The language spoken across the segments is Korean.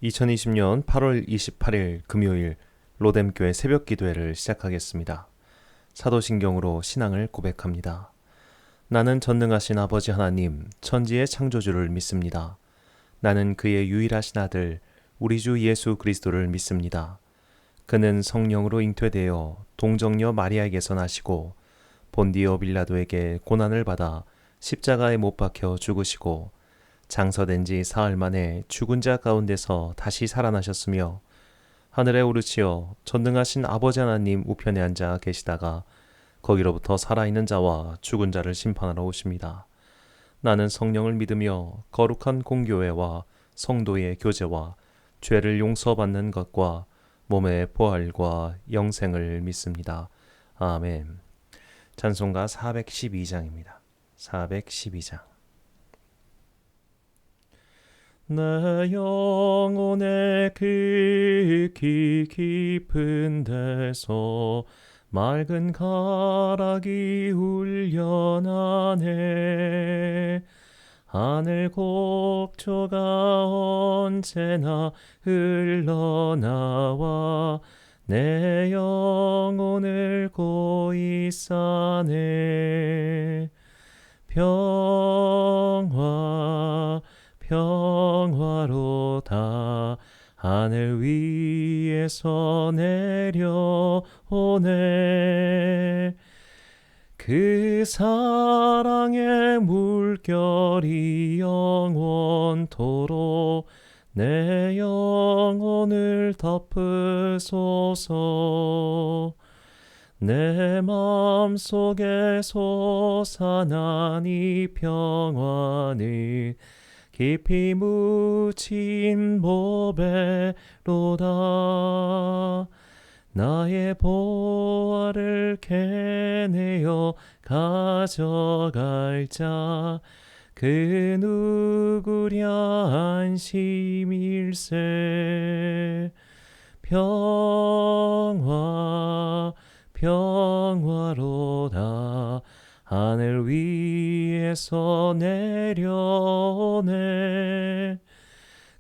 2020년 8월 28일 금요일 로뎀교회 새벽 기도회를 시작하겠습니다. 사도신경으로 신앙을 고백합니다. 나는 전능하신 아버지 하나님, 천지의 창조주를 믿습니다. 나는 그의 유일하신 아들, 우리 주 예수 그리스도를 믿습니다. 그는 성령으로 잉태되어 동정녀 마리아에게서 나시고 본디오 빌라도에게 고난을 받아 십자가에 못 박혀 죽으시고 장서된 지 사흘 만에 죽은 자 가운데서 다시 살아나셨으며 하늘에 오르시어 전능하신 아버지 하나님 우편에 앉아 계시다가 거기로부터 살아있는 자와 죽은 자를 심판하러 오십니다. 나는 성령을 믿으며 거룩한 공교회와 성도의 교제와 죄를 용서받는 것과 몸의 부활과 영생을 믿습니다. 아멘. 찬송가 412장입니다. 412장. 내 영혼의 극히 깊은 데서 맑은 가락이 울려나네. 하늘 곡조가 언제나 흘러나와 내 영혼을 고이 싸네. 평화로다 하늘 위에서 내려오네. 그 사랑의 물결이 영원토록 내 영혼을 덮으소서. 내 마음속에 솟아난 이 평화는 깊이 묻힌 보배로다. 나의 보화를 캐내어 가져갈 자 그 누구랴 안심일세. 평화로다 하늘 위에서 내려오네.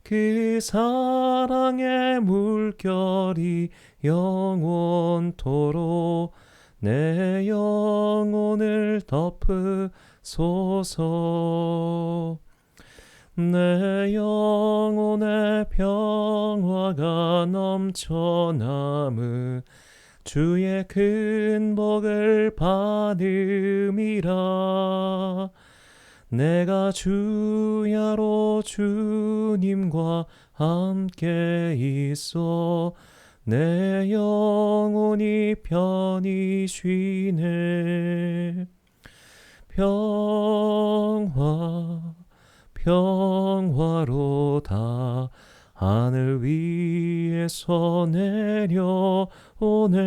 그 사랑의 물결이 영원토록 내 영혼을 덮으소서. 내 영혼의 평화가 넘쳐남은 주의 큰 복을 받음이라. 내가 주야로 주님과 함께 있어 내 영혼이 편히 쉬네. 평화로다 하늘 위에서 내려오네.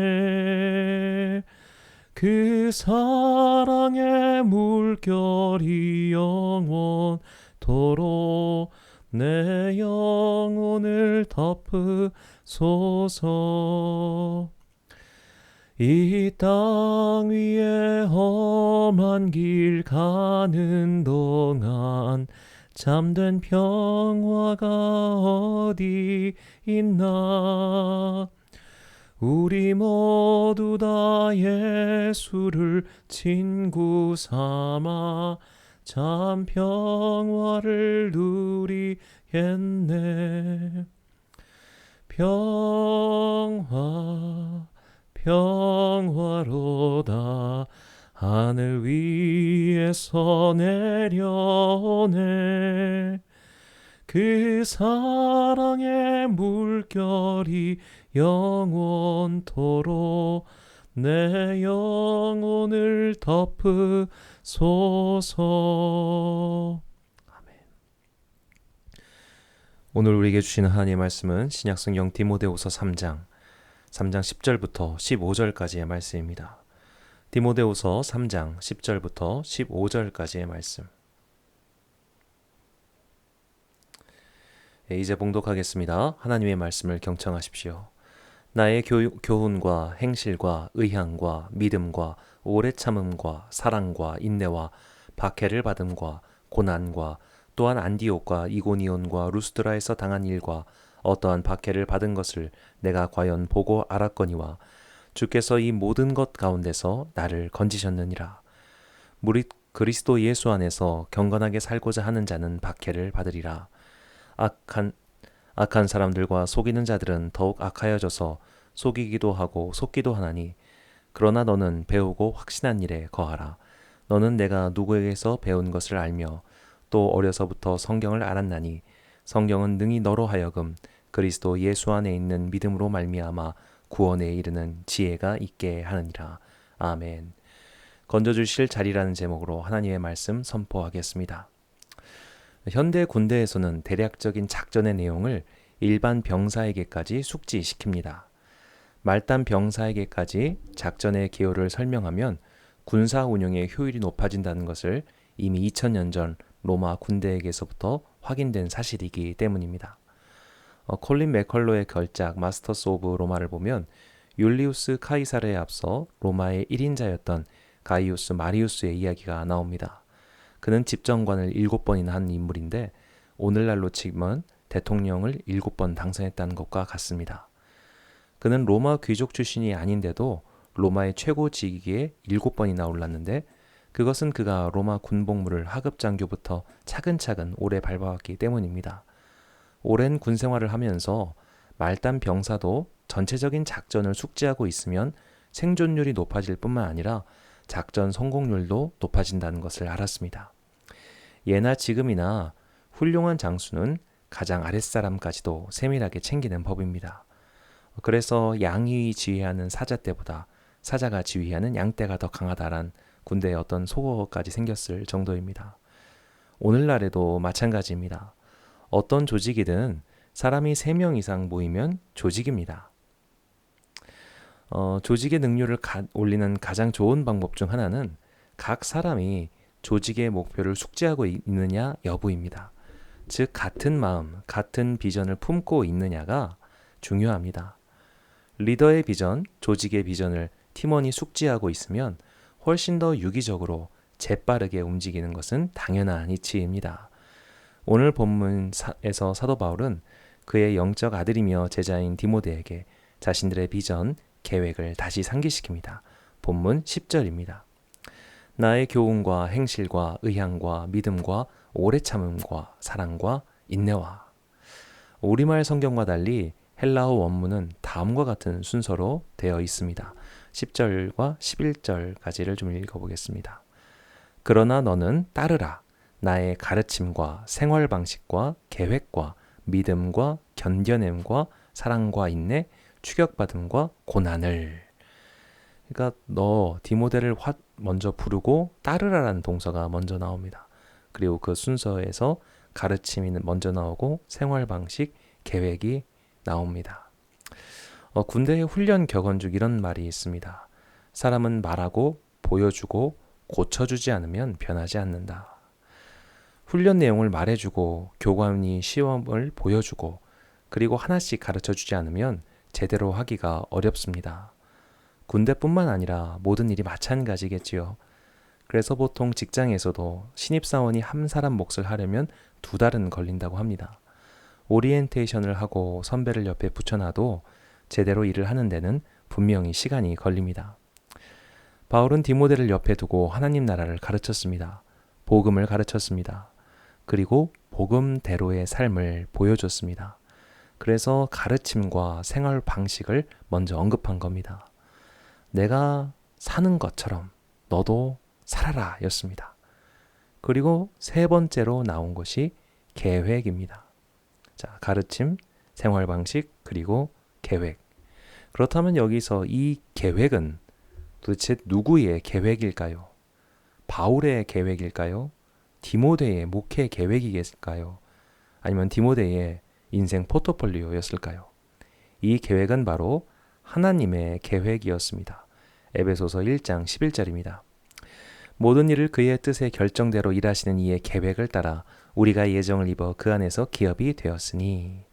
그 사랑의 물결이 영원토록 내 영혼을 덮으소서. 이 땅 위에 험한 길 가는 동안 참된 평화가 어디 있나. 우리 모두 다 예수를 친구 삼아 참 평화를 누리겠네. 평화로다 하늘 위에서 내려오네. 그 사랑의 물결이 영원토록 내 영혼을 덮으소서. 아멘. 오늘 우리에게 주시는 하나님의 말씀은 신약성경 디모데후서 3장 10절부터 15절까지의 말씀입니다. 디모데후서 3장 10절부터 15절까지의 말씀. 이제 봉독하겠습니다. 하나님의 말씀을 경청하십시오. 나의 교훈과 행실과 의향과 믿음과 오래 참음과 사랑과 인내와 박해를 받음과 고난과 또한 안디옥과 이고니온과 루스드라에서 당한 일과 어떠한 박해를 받은 것을 내가 과연 보고 알았거니와 주께서 이 모든 것 가운데서 나를 건지셨느니라. 무릇 그리스도 예수 안에서 경건하게 살고자 하는 자는 박해를 받으리라. 악한 사람들과 속이는 자들은 더욱 악하여져서 속이기도 하고 속기도 하나니, 그러나 너는 배우고 확신한 일에 거하라. 너는 내가 누구에게서 배운 것을 알며 또 어려서부터 성경을 알았나니, 성경은 능히 너로 하여금 그리스도 예수 안에 있는 믿음으로 말미암아 구원에 이르는 지혜가 있게 하느니라. 아멘. 건져주실 자리라는 제목으로 하나님의 말씀 선포하겠습니다. 현대 군대에서는 대략적인 작전의 내용을 일반 병사에게까지 숙지시킵니다. 말단 병사에게까지 작전의 기호를 설명하면 군사 운용의 효율이 높아진다는 것을 이미 2000년 전 로마 군대에게서부터 확인된 사실이기 때문입니다. 콜린 맥컬로의 걸작 마스터스 오브 로마를 보면 율리우스 카이사르에 앞서 로마의 1인자였던 가이우스 마리우스의 이야기가 나옵니다. 그는 집정관을 7번이나 한 인물인데 오늘날로 치면 대통령을 7번 당선했다는 것과 같습니다. 그는 로마 귀족 출신이 아닌데도 로마의 최고 직위에 7번이나 올랐는데, 그것은 그가 로마 군복무를 하급 장교부터 차근차근 오래 밟아왔기 때문입니다. 오랜 군 생활을 하면서 말단 병사도 전체적인 작전을 숙지하고 있으면 생존율이 높아질 뿐만 아니라 작전 성공률도 높아진다는 것을 알았습니다. 예나 지금이나 훌륭한 장수는 가장 아랫사람까지도 세밀하게 챙기는 법입니다. 그래서 양이 지휘하는 사자 때보다 사자가 지휘하는 양 때가 더 강하다란 군대의 어떤 속어까지 생겼을 정도입니다. 오늘날에도 마찬가지입니다. 어떤 조직이든 사람이 3명 이상 모이면 조직입니다. 조직의 능률을 올리는 가장 좋은 방법 중 하나는 각 사람이 조직의 목표를 숙지하고 있느냐 여부입니다. 즉 같은 마음, 같은 비전을 품고 있느냐가 중요합니다. 리더의 비전, 조직의 비전을 팀원이 숙지하고 있으면 훨씬 더 유기적으로 재빠르게 움직이는 것은 당연한 이치입니다. 오늘 본문에서 사도 바울은 그의 영적 아들이며 제자인 디모데에게 자신들의 비전, 계획을 다시 상기시킵니다. 본문 10절입니다. 나의 교훈과 행실과 의향과 믿음과 오래 참음과 사랑과 인내와. 우리말 성경과 달리 헬라어 원문은 다음과 같은 순서로 되어 있습니다. 10절과 11절까지를 좀 읽어보겠습니다. 그러나 너는 따르라. 나의 가르침과 생활 방식과 계획과 믿음과 견뎌냄과 사랑과 인내, 추격받음과 고난을. 그러니까 너 디모데를 먼저 부르고 따르라라는 동사가 먼저 나옵니다. 그리고 그 순서에서 가르침이 먼저 나오고 생활 방식, 계획이 나옵니다. 군대의 훈련 격언 중 이런 말이 있습니다. 사람은 말하고 보여주고 고쳐주지 않으면 변하지 않는다. 훈련 내용을 말해주고 교관이 시험을 보여주고 그리고 하나씩 가르쳐주지 않으면 제대로 하기가 어렵습니다. 군대뿐만 아니라 모든 일이 마찬가지겠지요. 그래서 보통 직장에서도 신입사원이 한 사람 몫을 하려면 2달은 걸린다고 합니다. 오리엔테이션을 하고 선배를 옆에 붙여놔도 제대로 일을 하는 데는 분명히 시간이 걸립니다. 바울은 디모데를 옆에 두고 하나님 나라를 가르쳤습니다. 복음을 가르쳤습니다. 그리고 복음대로의 삶을 보여줬습니다. 그래서 가르침과 생활 방식을 먼저 언급한 겁니다. 내가 사는 것처럼 너도 살아라 였습니다. 그리고 3번째로 나온 것이 계획입니다. 자, 가르침, 생활 방식, 그리고 계획. 그렇다면 여기서 이 계획은 도대체 누구의 계획일까요? 바울의 계획일까요? 디모데의 목회 계획이겠을까요? 아니면 디모데의 인생 포트폴리오였을까요? 이 계획은 바로 하나님의 계획이었습니다. 에베소서 1장 11절입니다. 모든 일을 그의 뜻의 결정대로 일하시는 이의 계획을 따라 우리가 예정을 입어 그 안에서 기업이 되었으니.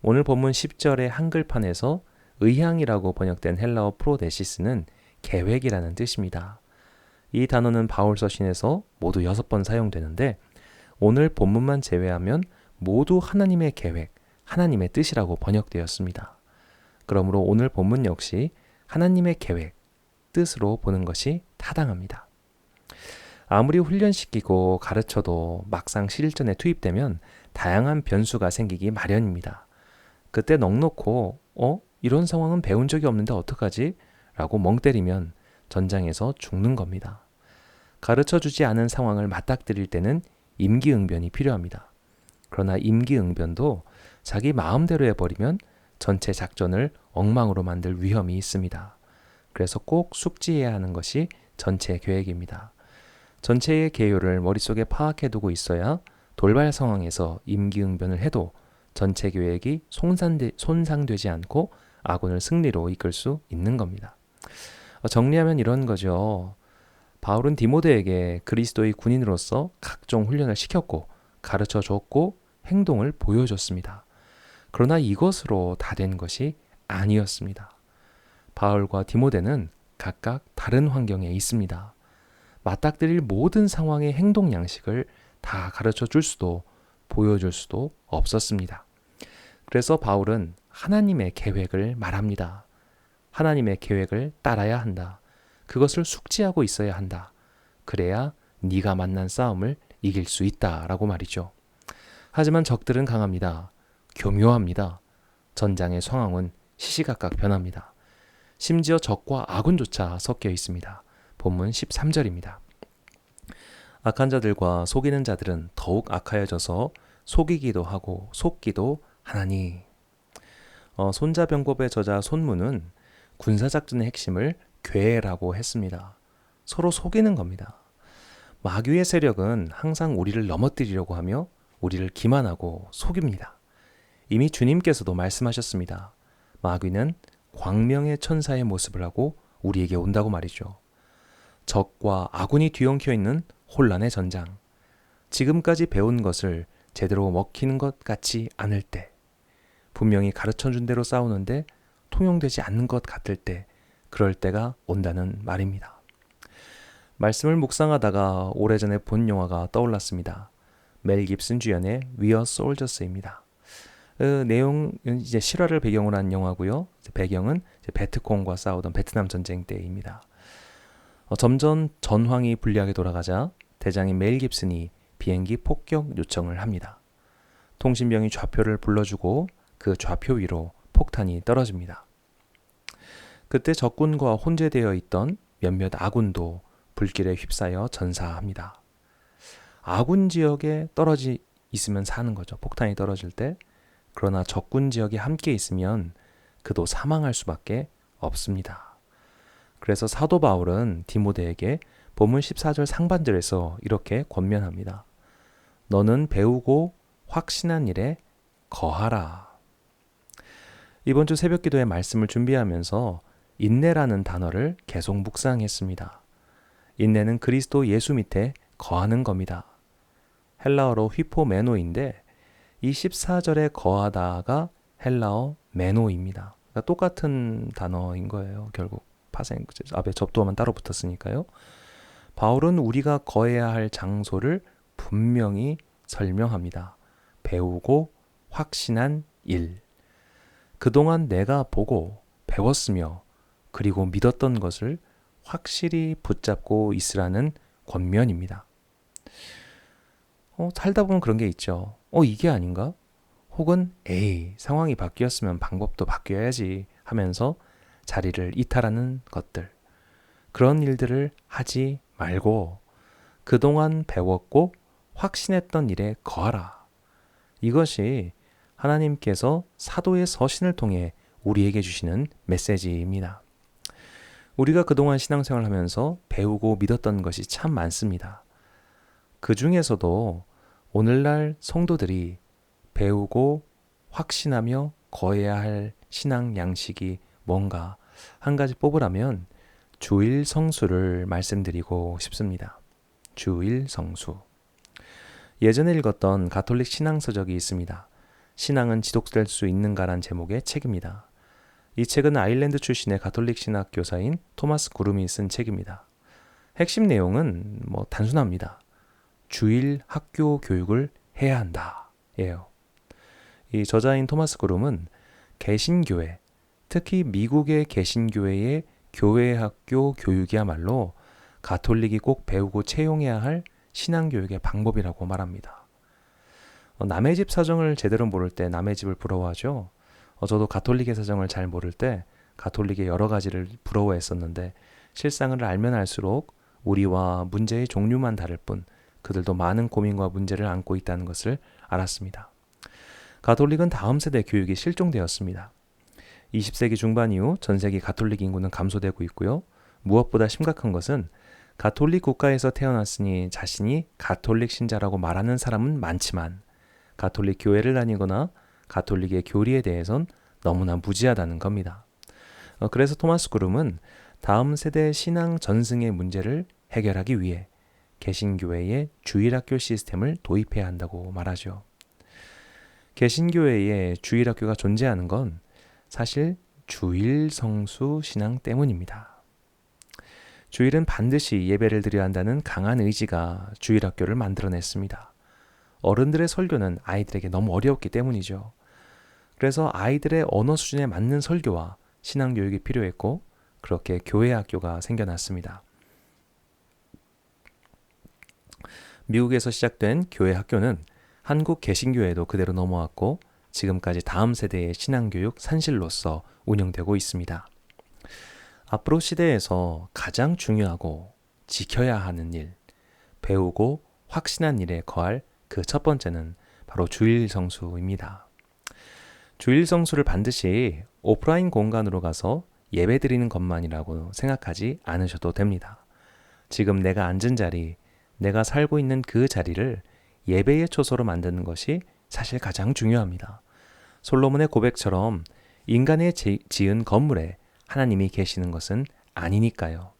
오늘 본문 10절의 한글판에서 의향이라고 번역된 헬라어 프로데시스는 계획이라는 뜻입니다. 이 단어는 바울 서신에서 모두 6번 사용되는데 오늘 본문만 제외하면 모두 하나님의 계획, 하나님의 뜻이라고 번역되었습니다. 그러므로 오늘 본문 역시 하나님의 계획, 뜻으로 보는 것이 타당합니다. 아무리 훈련시키고 가르쳐도 막상 실전에 투입되면 다양한 변수가 생기기 마련입니다. 그때 넋놓고 이런 상황은 배운 적이 없는데 어떡하지? 라고 멍 때리면 전장에서 죽는 겁니다. 가르쳐주지 않은 상황을 맞닥뜨릴 때는 임기응변이 필요합니다. 그러나 임기응변도 자기 마음대로 해버리면 전체 작전을 엉망으로 만들 위험이 있습니다. 그래서 꼭 숙지해야 하는 것이 전체 계획입니다. 전체의 개요를 머릿속에 파악해두고 있어야 돌발 상황에서 임기응변을 해도 전체 계획이 손상되지 않고 아군을 승리로 이끌 수 있는 겁니다. 정리하면 이런 거죠. 바울은 디모데에게 그리스도의 군인으로서 각종 훈련을 시켰고 가르쳐줬고 행동을 보여줬습니다. 그러나 이것으로 다 된 것이 아니었습니다. 바울과 디모데는 각각 다른 환경에 있습니다. 맞닥뜨릴 모든 상황의 행동 양식을 다 가르쳐 줄 수도 보여줄 수도 없었습니다. 그래서 바울은 하나님의 계획을 말합니다. 하나님의 계획을 따라야 한다. 그것을 숙지하고 있어야 한다. 그래야 네가 만난 싸움을 이길 수 있다라고 말이죠. 하지만 적들은 강합니다. 교묘합니다. 전장의 상황은 시시각각 변합니다. 심지어 적과 아군조차 섞여 있습니다. 본문 13절입니다. 악한 자들과 속이는 자들은 더욱 악하여져서 속이기도 하고 속기도 하나니. 손자병법의 저자 손문은 군사작전의 핵심을 괴라고 했습니다. 서로 속이는 겁니다. 마귀의 세력은 항상 우리를 넘어뜨리려고 하며 우리를 기만하고 속입니다. 이미 주님께서도 말씀하셨습니다. 마귀는 광명의 천사의 모습을 하고 우리에게 온다고 말이죠. 적과 아군이 뒤엉켜 있는 혼란의 전장. 지금까지 배운 것을 제대로 먹히는 것 같지 않을 때, 분명히 가르쳐준 대로 싸우는데 통용되지 않는 것 같을 때, 그럴 때가 온다는 말입니다. 말씀을 묵상하다가 오래전에 본 영화가 떠올랐습니다. 멜 깁슨 주연의 We Are Soldiers입니다. 내용은 이제 실화를 배경으로 한 영화고요. 배경은 베트콩과 싸우던 베트남 전쟁 때입니다. 점점 전황이 불리하게 돌아가자 대장인 멜 깁슨이 비행기 폭격 요청을 합니다. 통신병이 좌표를 불러주고 그 좌표 위로 폭탄이 떨어집니다. 그때 적군과 혼재되어 있던 몇몇 아군도 불길에 휩싸여 전사합니다. 아군 지역에 떨어지 있으면 사는 거죠. 폭탄이 떨어질 때. 그러나 적군 지역에 함께 있으면 그도 사망할 수밖에 없습니다. 그래서 사도 바울은 디모데에게 본문 14절 상반절에서 이렇게 권면합니다. 너는 배우고 확신한 일에 거하라. 이번 주 새벽 기도의 말씀을 준비하면서 인내라는 단어를 계속 묵상했습니다. 인내는 그리스도 예수 밑에 거하는 겁니다. 헬라어로 휘포메노인데 이 14절에 거하다가 헬라어 메노입니다. 그러니까 똑같은 단어인 거예요. 결국 파생 앞에 접두어만 따로 붙었으니까요. 바울은 우리가 거해야 할 장소를 분명히 설명합니다. 배우고 확신한 일. 그동안 내가 보고 배웠으며 그리고 믿었던 것을 확실히 붙잡고 있으라는 권면입니다. 살다 보면 그런 게 있죠. 이게 아닌가? 혹은 에이, 상황이 바뀌었으면 방법도 바뀌어야지 하면서 자리를 이탈하는 것들. 그런 일들을 하지 말고 그동안 배웠고 확신했던 일에 거하라. 이것이 하나님께서 사도의 서신을 통해 우리에게 주시는 메시지입니다. 우리가 그동안 신앙생활을 하면서 배우고 믿었던 것이 참 많습니다. 그 중에서도 오늘날 성도들이 배우고 확신하며 거해야 할 신앙 양식이 뭔가 한 가지 뽑으라면 주일 성수를 말씀드리고 싶습니다. 주일 성수. 예전에 읽었던 가톨릭 신앙서적이 있습니다. 신앙은 지속될 수 있는가란 제목의 책입니다. 이 책은 아일랜드 출신의 가톨릭 신학 교사인 토마스 구름이 쓴 책입니다. 핵심 내용은 단순합니다. 주일 학교 교육을 해야 한다 예요. 이 저자인 토마스 그룸은 개신교회, 특히 미국의 개신교회의 교회학교 교육이야말로 가톨릭이 꼭 배우고 채용해야 할 신앙교육의 방법이라고 말합니다. 남의 집 사정을 제대로 모를 때 남의 집을 부러워하죠. 저도 가톨릭의 사정을 잘 모를 때 가톨릭의 여러 가지를 부러워했었는데 실상을 알면 알수록 우리와 문제의 종류만 다를 뿐 그들도 많은 고민과 문제를 안고 있다는 것을 알았습니다. 가톨릭은 다음 세대 교육이 실종되었습니다. 20세기 중반 이후 전 세계 가톨릭 인구는 감소되고 있고요. 무엇보다 심각한 것은 가톨릭 국가에서 태어났으니 자신이 가톨릭 신자라고 말하는 사람은 많지만 가톨릭 교회를 다니거나 가톨릭의 교리에 대해선 너무나 무지하다는 겁니다. 그래서 토마스 그룸은 다음 세대 신앙 전승의 문제를 해결하기 위해 개신교회의 주일학교 시스템을 도입해야 한다고 말하죠. 개신교회에 주일학교가 존재하는 건 사실 주일 성수 신앙 때문입니다. 주일은 반드시 예배를 드려야 한다는 강한 의지가 주일학교를 만들어냈습니다. 어른들의 설교는 아이들에게 너무 어려웠기 때문이죠. 그래서 아이들의 언어 수준에 맞는 설교와 신앙 교육이 필요했고 그렇게 교회 학교가 생겨났습니다. 미국에서 시작된 교회 학교는 한국 개신교회에도 그대로 넘어왔고 지금까지 다음 세대의 신앙교육 산실로서 운영되고 있습니다. 앞으로 시대에서 가장 중요하고 지켜야 하는 일, 배우고 확신한 일에 거할 그 첫 번째는 바로 주일 성수입니다. 주일 성수를 반드시 오프라인 공간으로 가서 예배 드리는 것만이라고 생각하지 않으셔도 됩니다. 지금 내가 앉은 자리, 내가 살고 있는 그 자리를 예배의 초소로 만드는 것이 사실 가장 중요합니다. 솔로몬의 고백처럼 인간의 지은 건물에 하나님이 계시는 것은 아니니까요.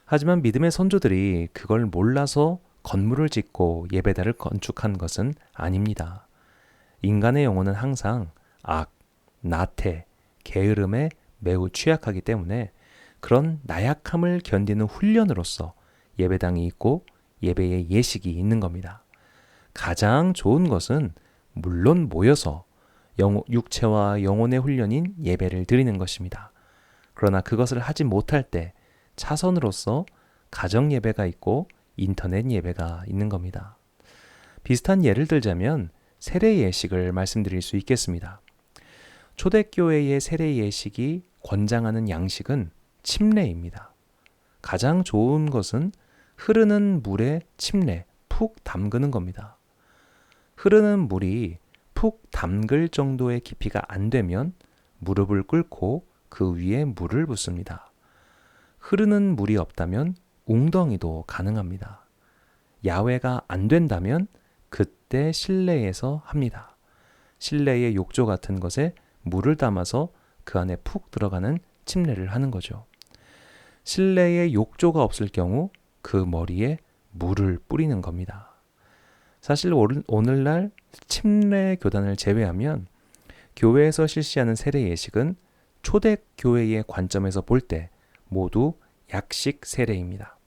하지만 믿음의 선조들이 그걸 몰라서 건물을 짓고 예배당을 건축한 것은 아닙니다. 인간의 영혼은 항상 악, 나태, 게으름에 매우 취약하기 때문에 그런 나약함을 견디는 훈련으로서 예배당이 있고 예배의 예식이 있는 겁니다. 가장 좋은 것은 물론 모여서 육체와 영혼의 훈련인 예배를 드리는 것입니다. 그러나 그것을 하지 못할 때 차선으로서 가정 예배가 있고 인터넷 예배가 있는 겁니다. 비슷한 예를 들자면 세례 예식을 말씀드릴 수 있겠습니다. 초대교회의 세례 예식이 권장하는 양식은 침례입니다. 가장 좋은 것은 흐르는 물에 침례, 푹 담그는 겁니다. 흐르는 물이 푹 담글 정도의 깊이가 안 되면 무릎을 꿇고 그 위에 물을 붓습니다. 흐르는 물이 없다면 웅덩이도 가능합니다. 야외가 안 된다면 그때 실내에서 합니다. 실내의 욕조 같은 것에 물을 담아서 그 안에 푹 들어가는 침례를 하는 거죠. 실내에 욕조가 없을 경우 그 머리에 물을 뿌리는 겁니다. 사실 오늘날 침례 교단을 제외하면 교회에서 실시하는 세례 예식은 초대교회의 관점에서 볼 때 모두 약식 세례입니다.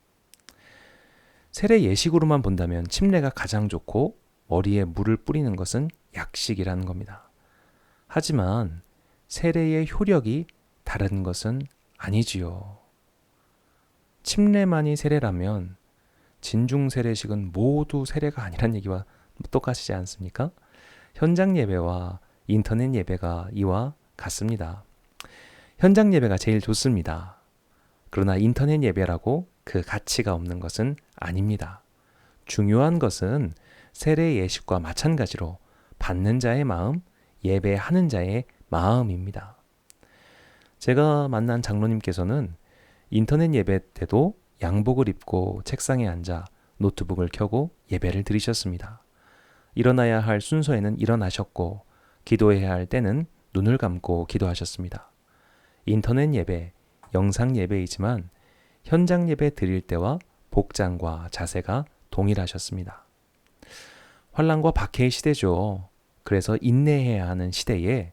세례 예식으로만 본다면 침례가 가장 좋고 머리에 물을 뿌리는 것은 약식이라는 겁니다. 하지만 세례의 효력이 다른 것은 아니지요. 침례만이 세례라면 진중 세례식은 모두 세례가 아니란 얘기와 똑같지 않습니까? 현장 예배와 인터넷 예배가 이와 같습니다. 현장 예배가 제일 좋습니다. 그러나 인터넷 예배라고 그 가치가 없는 것은 아닙니다. 중요한 것은 세례 예식과 마찬가지로 받는 자의 마음, 예배하는 자의 마음입니다. 제가 만난 장로님께서는 인터넷 예배 때도 양복을 입고 책상에 앉아 노트북을 켜고 예배를 드리셨습니다. 일어나야 할 순서에는 일어나셨고 기도해야 할 때는 눈을 감고 기도하셨습니다. 인터넷 예배, 영상 예배이지만 현장 예배 드릴 때와 복장과 자세가 동일하셨습니다. 환난과 박해의 시대죠. 그래서 인내해야 하는 시대에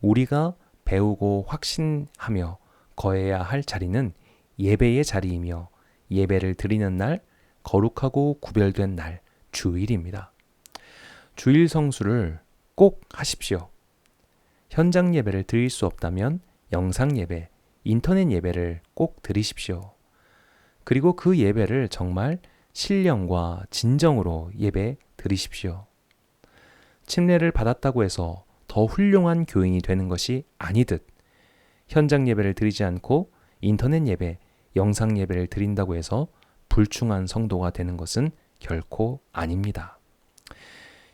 우리가 배우고 확신하며 거해야 할 자리는 예배의 자리이며 예배를 드리는 날, 거룩하고 구별된 날, 주일입니다. 주일 성수를 꼭 하십시오. 현장 예배를 드릴 수 없다면 영상 예배, 인터넷 예배를 꼭 드리십시오. 그리고 그 예배를 정말 신령과 진정으로 예배 드리십시오. 침례를 받았다고 해서 더 훌륭한 교인이 되는 것이 아니듯 현장 예배를 드리지 않고 인터넷 예배, 영상 예배를 드린다고 해서 불충한 성도가 되는 것은 결코 아닙니다.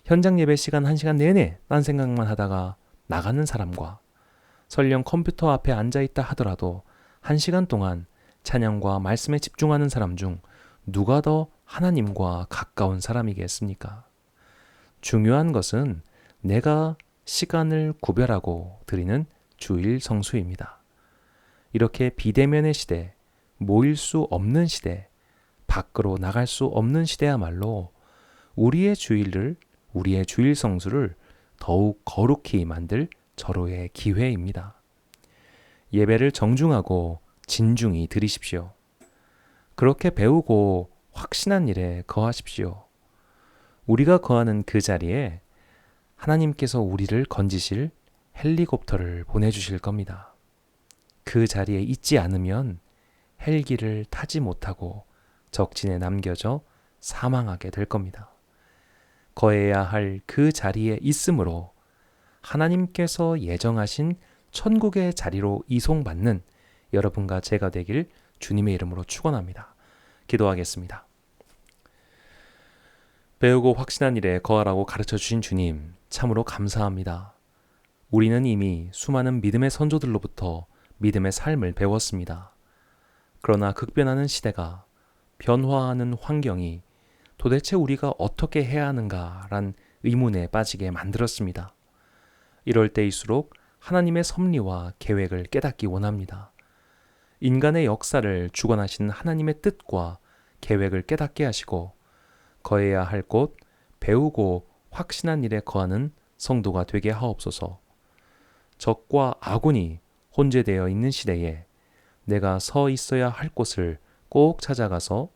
현장 예배 시간 1시간 내내 딴 생각만 하다가 나가는 사람과 설령 컴퓨터 앞에 앉아있다 하더라도 1시간 동안 찬양과 말씀에 집중하는 사람 중 누가 더 하나님과 가까운 사람이겠습니까? 중요한 것은 내가 시간을 구별하고 드리는 주일 성수입니다. 이렇게 비대면의 시대, 모일 수 없는 시대, 밖으로 나갈 수 없는 시대야말로 우리의 주일 성수를 더욱 거룩히 만들 절호의 기회입니다. 예배를 정중하고 진중히 드리십시오. 그렇게 배우고 확신한 일에 거하십시오. 우리가 거하는 그 자리에 하나님께서 우리를 건지실 헬리콥터를 보내주실 겁니다. 그 자리에 있지 않으면 헬기를 타지 못하고 적진에 남겨져 사망하게 될 겁니다. 거해야 할 그 자리에 있으므로 하나님께서 예정하신 천국의 자리로 이송받는 여러분과 제가 되길 주님의 이름으로 축원합니다. 기도하겠습니다. 배우고 확신한 일에 거하라고 가르쳐 주신 주님, 참으로 감사합니다. 우리는 이미 수많은 믿음의 선조들로부터 믿음의 삶을 배웠습니다. 그러나 극변하는 시대가, 변화하는 환경이 도대체 우리가 어떻게 해야 하는가란 의문에 빠지게 만들었습니다. 이럴 때일수록 하나님의 섭리와 계획을 깨닫기 원합니다. 인간의 역사를 주관하신 하나님의 뜻과 계획을 깨닫게 하시고 거해야 할 곳, 배우고 확신한 일에 거하는 성도가 되게 하옵소서. 적과 아군이 혼재되어 있는 시대에 내가 서 있어야 할 곳을 꼭 찾아가서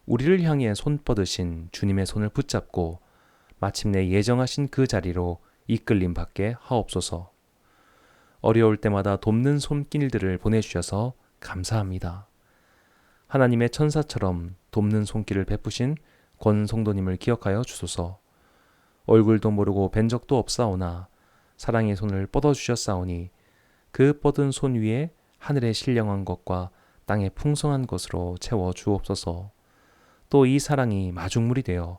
우리를 향해 손 뻗으신 주님의 손을 붙잡고 마침내 예정하신 그 자리로 이끌림 받게 하옵소서. 어려울 때마다 돕는 손길들을 보내주셔서 감사합니다. 하나님의 천사처럼 돕는 손길을 베푸신 권 성도님을 기억하여 주소서. 얼굴도 모르고 뵌 적도 없사오나 사랑의 손을 뻗어주셨사오니 그 뻗은 손 위에 하늘의 신령한 것과 땅의 풍성한 것으로 채워 주옵소서. 또 이 사랑이 마중물이 되어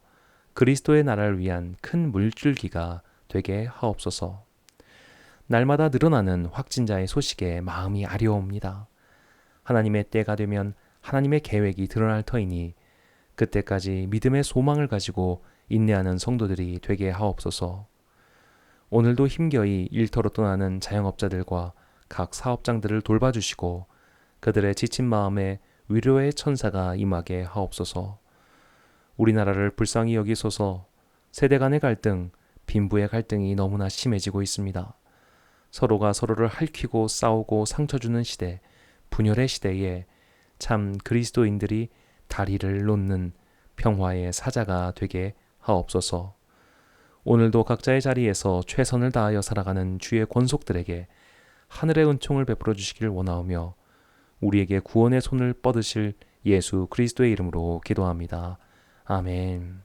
그리스도의 나라를 위한 큰 물줄기가 되게 하옵소서. 날마다 늘어나는 확진자의 소식에 마음이 아려옵니다. 하나님의 때가 되면 하나님의 계획이 드러날 터이니 그때까지 믿음의 소망을 가지고 인내하는 성도들이 되게 하옵소서. 오늘도 힘겨이 일터로 떠나는 자영업자들과 각 사업장들을 돌봐주시고 그들의 지친 마음에 위로의 천사가 임하게 하옵소서. 우리나라를 불쌍히 여기소서. 세대 간의 갈등, 빈부의 갈등이 너무나 심해지고 있습니다. 서로가 서로를 핥히고 싸우고 상처 주는 시대, 분열의 시대에 참 그리스도인들이 다리를 놓는 평화의 사자가 되게 하옵소서. 오늘도 각자의 자리에서 최선을 다하여 살아가는 주의 권속들에게 하늘의 은총을 베풀어 주시기를 원하오며 우리에게 구원의 손을 뻗으실 예수 그리스도의 이름으로 기도합니다. 아멘.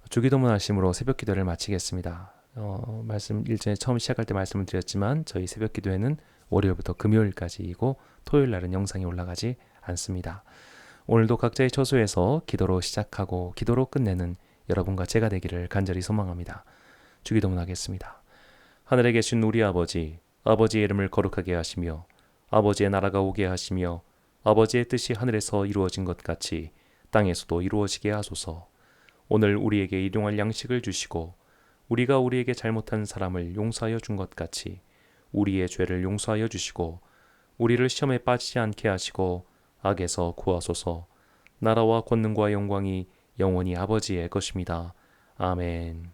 주기도문 하심으로 새벽 기도를 마치겠습니다. 말씀 일전에 처음 시작할 때 말씀을 드렸지만 저희 새벽 기도회는 월요일부터 금요일까지이고 토요일 날은 영상이 올라가지 않습니다. 오늘도 각자의 처소에서 기도로 시작하고 기도로 끝내는 여러분과 제가 되기를 간절히 소망합니다. 주기도문 하겠습니다. 하늘에 계신 우리 아버지, 아버지의 이름을 거룩하게 하시며 아버지의 나라가 오게 하시며 아버지의 뜻이 하늘에서 이루어진 것 같이 땅에서도 이루어지게 하소서. 오늘 우리에게 일용할 양식을 주시고 우리가 우리에게 잘못한 사람을 용서하여 준 것 같이 우리의 죄를 용서하여 주시고 우리를 시험에 빠지지 않게 하시고 악에서 구하소서. 나라와 권능과 영광이 영원히 아버지의 것입니다. 아멘.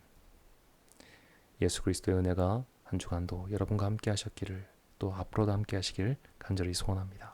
예수 그리스도의 은혜가 한 주간도 여러분과 함께 하셨기를 또 앞으로도 함께 하시기를 간절히 소원합니다.